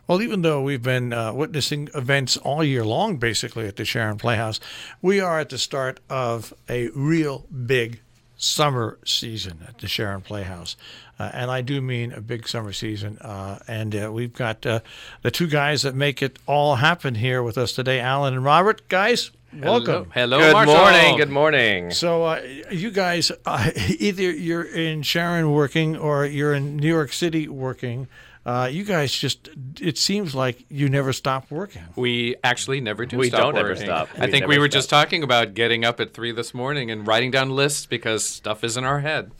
Well, even though we've been witnessing events all year long, basically, at the Sharon Playhouse, we are at the start of a real big summer season at the Sharon Playhouse. And I do mean a big summer season. And we've got the two guys that make it all happen here with us today, Alan and Robert. Guys, welcome. Hello, Good Marshall. morning. Good morning. So you guys, either you're in Sharon working or you're in New York City working. You guys just, it seems like you never stop working. We actually never do We stop don't ever working. stop. I We think never we were stop. just talking about getting up at 3 this morning and writing down lists because stuff is in our head.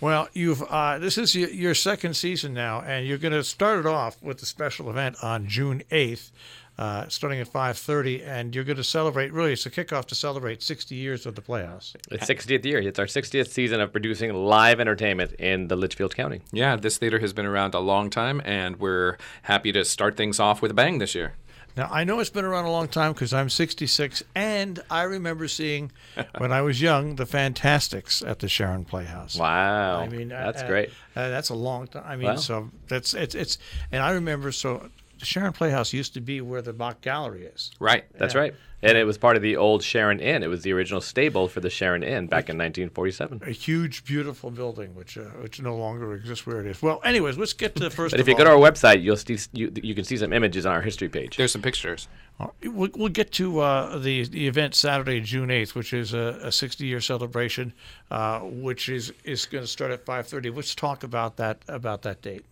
Well, this is your second season now, and you're going to start it off with a special event on June 8th, starting at 5:30, and you're going to celebrate, really, it's a kickoff to celebrate 60 years of the Playhouse. It's 60th year. It's our 60th season of producing live entertainment in the Litchfield County. Yeah, this theater has been around a long time, and we're happy to start things off with a bang this year. Now, I know it's been around a long time because I'm 66, and I remember seeing, when I was young, the Fantastics at the Sharon Playhouse. Wow. I mean, that's great. That's a long time. I mean, Wow. so it's, and I remember, so the Sharon Playhouse used to be where the Bach Gallery is. Right. That's right. And it was part of the old Sharon Inn. It was the original stable for the Sharon Inn back in 1947. A huge, beautiful building, which no longer exists where it is. Well, anyways, let's get to the first. But if you go to our website, you can see some images on our history page. There's some pictures. We'll get to the event Saturday, June 8th, which is a 60-year celebration, which is going to start at 5:30. Let's talk about that date.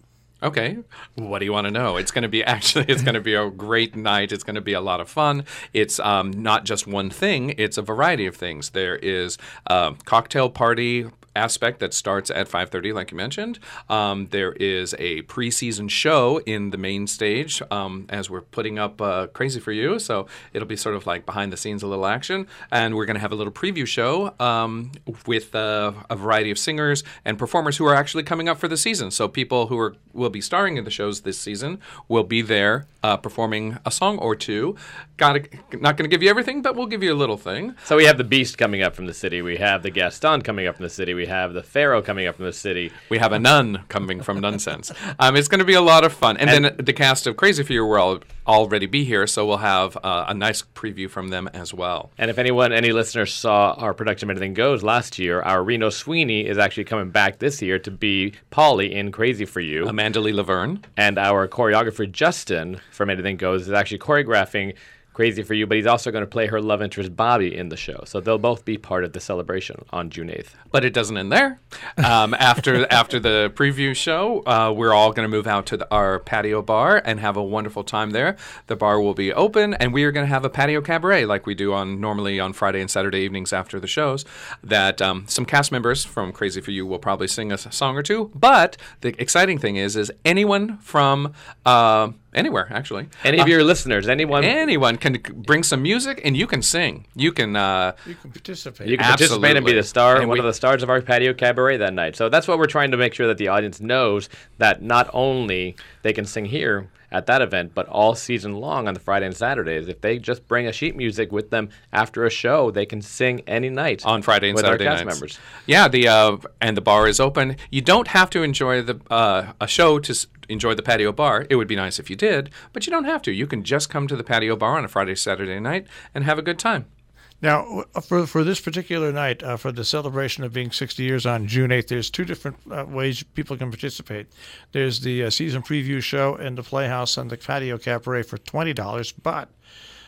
Okay. What do you want to know? It's going to be a great night. It's going to be a lot of fun. It's not just one thing. It's a variety of things. There is a cocktail party aspect that starts at 5:30, like you mentioned. There is a preseason show in the main stage as we're putting up Crazy for You. So it'll be sort of like behind the scenes, a little action. And we're going to have a little preview show with a variety of singers and performers who are actually coming up for the season. So people who will be starring in the shows this season will be there performing a song or two. Not going to give you everything, but we'll give you a little thing. So we have the Beast coming up from the city. We have the Gaston coming up from the city. We have the Pharaoh coming up from the city. We have a nun coming from Nonsense. It's going to be a lot of fun. And then the cast of Crazy for You will already be here, so we'll have a nice preview from them as well. And if any listeners saw our production of Anything Goes last year, our Reno Sweeney is actually coming back this year to be Polly in Crazy for You. Amanda Lee Laverne. And our choreographer, Justin, from Anything Goes, is actually choreographing Crazy for You, but he's also going to play her love interest, Bobby, in the show. So they'll both be part of the celebration on June 8th. But it doesn't end there. After the preview show, we're all going to move out to our patio bar and have a wonderful time there. The bar will be open, and we are going to have a patio cabaret like we do normally on Friday and Saturday evenings after the shows. That some cast members from Crazy for You will probably sing a song or two. But the exciting thing is anyone from anywhere, actually. Any of your listeners, anyone can bring some music, and you can sing. You can participate. You can participate and be the star, and one of the stars of our patio cabaret that night. So that's what we're trying to make sure that the audience knows, that not only they can sing here at that event, but all season long on the Friday and Saturdays. If they just bring a sheet music with them after a show, they can sing any night on Friday and with Saturday our cast nights. members. Yeah, and the bar is open. You don't have to enjoy a show to enjoy the patio bar. It would be nice if you did, but you don't have to. You can just come to the patio bar on a Friday, Saturday night and have a good time. Now, for this particular night, for the celebration of being 60 years on June 8th, there's two different ways people can participate. There's the season preview show in the Playhouse and the patio cabaret for $20, but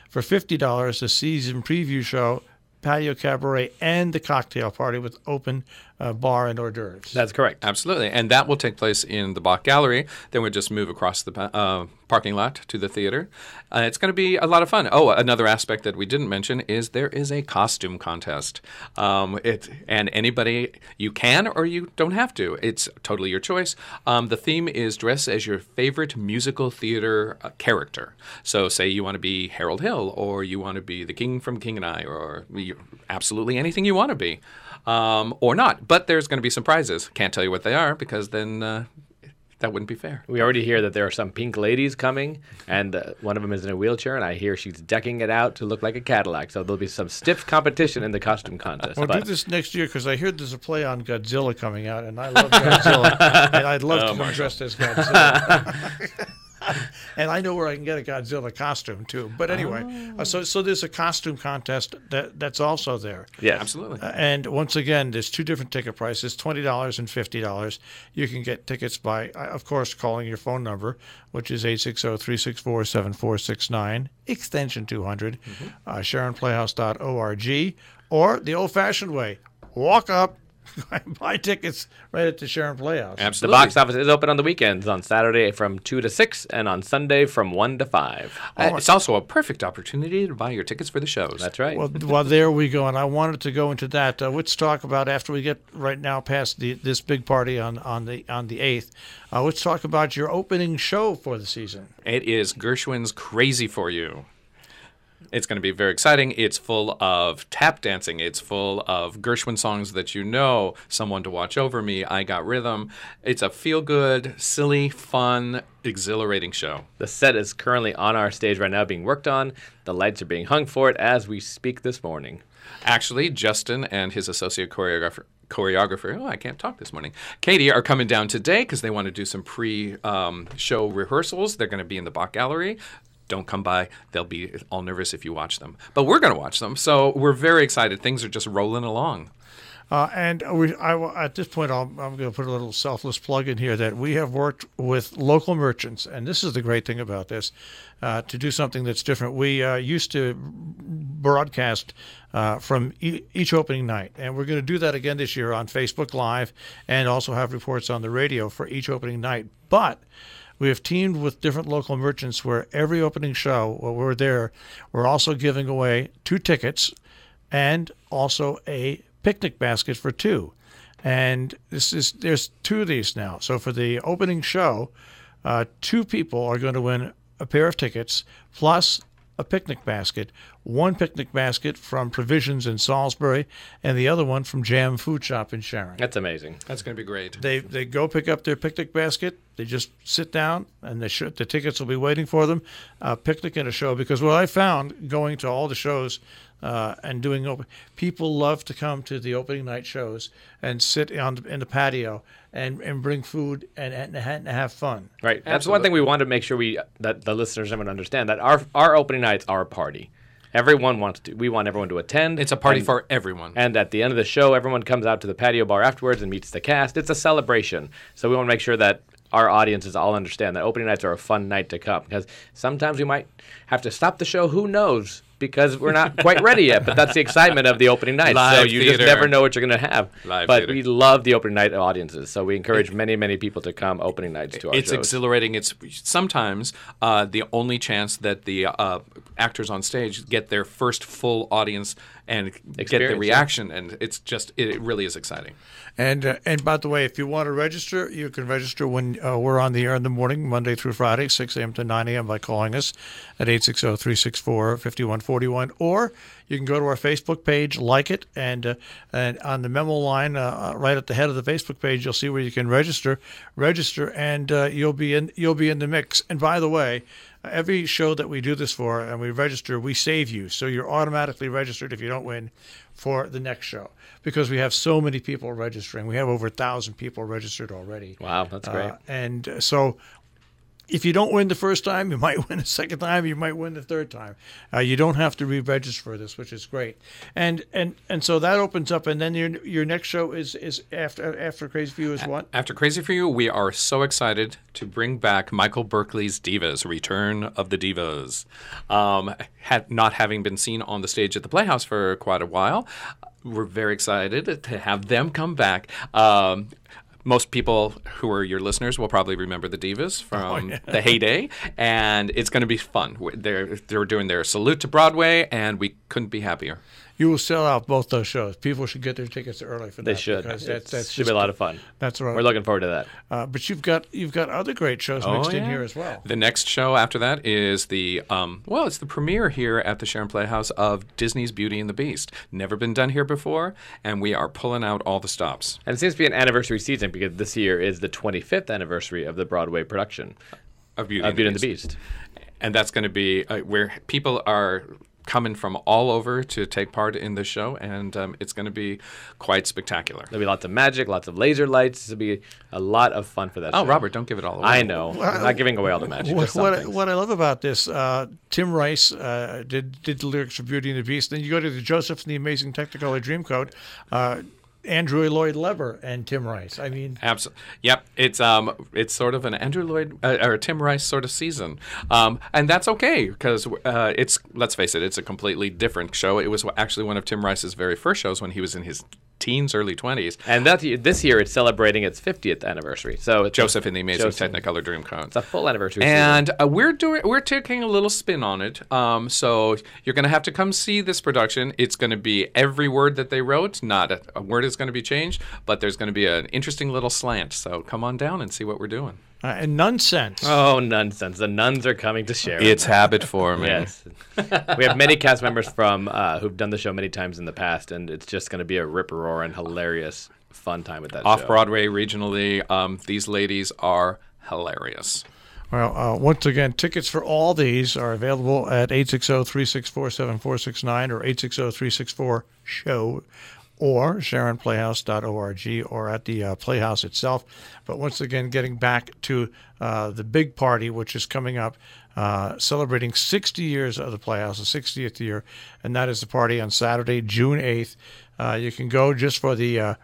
for $50, the season preview show, patio cabaret, and the cocktail party with open bar and hors d'oeuvres. That's correct. Absolutely. And that will take place in the Bach Gallery. Then we'll just move across the parking lot to the theater. It's going to be a lot of fun. Oh, another aspect that we didn't mention is there is a costume contest. And anybody, you can or you don't have to. It's totally your choice. The theme is dress as your favorite musical theater character. So say you want to be Harold Hill, or you want to be the King from King and I, or absolutely anything you want to be. Or not. But there's going to be some prizes. Can't tell you what they are because then that wouldn't be fair. We already hear that there are some pink ladies coming, and one of them is in a wheelchair, and I hear she's decking it out to look like a Cadillac. So there'll be some stiff competition in the costume contest. We'll do this next year because I heard there's a play on Godzilla coming out, and I love Godzilla, and I'd love to come dressed as Godzilla. And I know where I can get a Godzilla costume too. But anyway, so there's a costume contest that's also there. Yes. Absolutely. And once again, there's two different ticket prices, $20 and $50. You can get tickets by, of course, calling your phone number, which is 860-364-7469, extension 200, SharonPlayhouse.org, or the old-fashioned way, walk up, buy tickets right at the Sharon Playhouse. The Absolutely. box office is open on the weekends, on Saturday from 2 to 6, and on Sunday from 1 to 5. It's also a perfect opportunity to buy your tickets for the shows. That's right. Well, there we go. And I wanted to go into that. Let's talk about, after we get right now past this big party on the 8th, let's talk about your opening show for the season. It is Gershwin's Crazy for You. It's going to be very exciting. It's full of tap dancing. It's full of Gershwin songs that you know, Someone to Watch Over Me, I Got Rhythm. It's a feel-good, silly, fun, exhilarating show. The set is currently on our stage right now being worked on. The lights are being hung for it as we speak this morning. Actually, Justin and his associate choreographer, I can't talk this morning, Katie, are coming down today because they want to do some pre-show rehearsals. They're going to be in the Bach Gallery. Don't come by. They'll be all nervous if you watch them. But we're going to watch them, so we're very excited. Things are just rolling along. At this point, I'm going to put a little selfless plug in here that we have worked with local merchants, and this is the great thing about this, to do something that's different. We used to broadcast from each opening night, and we're going to do that again this year on Facebook Live and also have reports on the radio for each opening night. But we have teamed with different local merchants where every opening show, while we're there, we're also giving away 2 tickets and also a picnic basket for 2. And there's 2 of these now. So for the opening show, 2 people are going to win a pair of tickets plus a picnic basket. One picnic basket from Provisions in Salisbury and the other one from Jam Food Shop in Sharon. That's amazing. That's going to be great. They go pick up their picnic basket. They just sit down, and the tickets will be waiting for them. Picnic and a show, because what I found going to all the shows and doing people love to come to the opening night shows and sit in the patio and bring food and have fun. Right. That's one thing we want to make sure that the listeners understand, that our opening nights are a party. Everyone we want everyone to attend. It's a party for everyone. And at the end of the show, everyone comes out to the patio bar afterwards and meets the cast. It's a celebration. So we want to make sure that our audiences all understand that opening nights are a fun night to come, because sometimes we might have to stop the show. Who knows? Because we're not quite ready yet. But that's the excitement of the opening night. Live so you theater. just never know what you're going to have. Live but theater. we love the opening night audiences. So we encourage many, many people to come opening nights to our It's shows. exhilarating. It's sometimes the only chance that the actors on stage get their first full audience and get the Experience, reaction, and it really is exciting. And by the way, if you want to register, you can register when we're on the air in the morning, Monday through Friday, 6 a.m. to 9 a.m. by calling us at 860-364-5141, or you can go to our Facebook page, like it, and on the memo line right at the head of the Facebook page, you'll see where you can register, and you'll be in the mix. And by the way, every show that we do this for and we register, we save you, so you're automatically registered if you don't win for the next show, because we have so many people registering. We have over 1,000 people registered already. Wow, that's great. And so if you don't win the first time, you might win the second time, you might win the third time. You don't have to re-register for this, which is great. And so that opens up, and then your next show is after Crazy for You is what? After Crazy for You, we are so excited to bring back Michael Berkeley's Divas, Return of the Divas. Not having been seen on the stage at the Playhouse for quite a while, we're very excited to have them come back. Most people who are your listeners will probably remember the Divas from the heyday, and it's going to be fun. They're doing their salute to Broadway, and we couldn't be happier. You will sell out both those shows. People should get their tickets early for that. They should. Because That that's should be a lot of fun. That's right. We're looking forward to that. But you've got other great shows mixed in here as well. The next show after that is it's the premiere here at the Sharon Playhouse of Disney's Beauty and the Beast. Never been done here before, and we are pulling out all the stops. And it seems to be an anniversary season, because this year is the 25th anniversary of the Broadway production Of Beauty of Beauty and the Beast. And that's going to be where people are coming from all over to take part in this show, and it's going to be quite spectacular. There'll be lots of magic, lots of laser lights. It'll be a lot of fun for that show. Robert, don't give it all away. I know. I'm not giving away all the magic. Just some things. What I love about this, Tim Rice did the lyrics for Beauty and the Beast. Then you go to the Joseph and the Amazing Technicolor Dreamcoat, Andrew Lloyd Webber and Tim Rice. I mean, absolutely. Yep, it's sort of an Andrew Lloyd or Tim Rice sort of season, and that's okay because let's face it, it's a completely different show. It was actually one of Tim Rice's very first shows when he was in his teens, early 20s. And this year it's celebrating its 50th anniversary. So it's Joseph and the Amazing Technicolor Dreamcoat. It's a full anniversary. And we're taking a little spin on it. So you're going to have to come see this production. It's going to be every word that they wrote. Not a word is going to be changed, but there's going to be an interesting little slant. So come on down and see what we're doing. And nonsense. Oh, nonsense. The nuns are coming to share. It's habit forming. Yes. We have many cast members from who've done the show many times in the past, and it's just going to be a rip-roaring, hilarious, fun time with that show. Off-Broadway, regionally, these ladies are hilarious. Well, once again, tickets for all these are available at 860-364-7469 or 860-364-SHOW or SharonPlayhouse.org or at the Playhouse itself. But once again, getting back to the big party, which is coming up, celebrating 60 years of the Playhouse, the 60th year, and that is the party on Saturday, June 8th. You can go just for the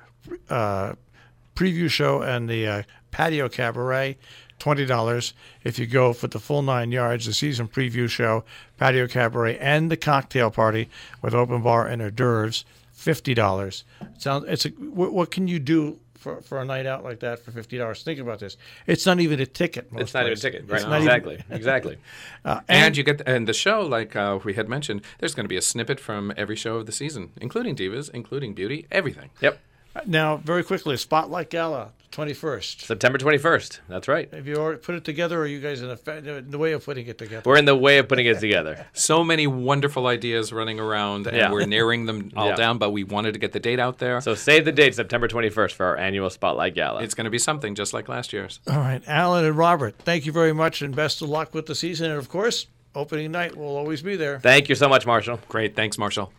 preview show and the patio cabaret, $20. If you go for the full 9 yards, the season preview show, patio cabaret, and the cocktail party with open bar and hors d'oeuvres, $50. What can you do for a night out like that for $50? Think about this. It's not even a ticket. It's not even a ticket. Right. Exactly. And you get the show, like we had mentioned, there's going to be a snippet from every show of the season, including Divas, including Beauty, everything. Yep. Now, very quickly, Spotlight Gala, 21st. September 21st. That's right. Have you already put it together, or are you guys in the way of putting it together? We're in the way of putting it together. So many wonderful ideas running around, and we're narrowing them all down, but we wanted to get the date out there. So save the date, September 21st, for our annual Spotlight Gala. It's going to be something just like last year's. All right. Alan and Robert, thank you very much, and best of luck with the season. And, of course, opening night will always be there. Thank you so much, Marshall. Great. Thanks, Marshall.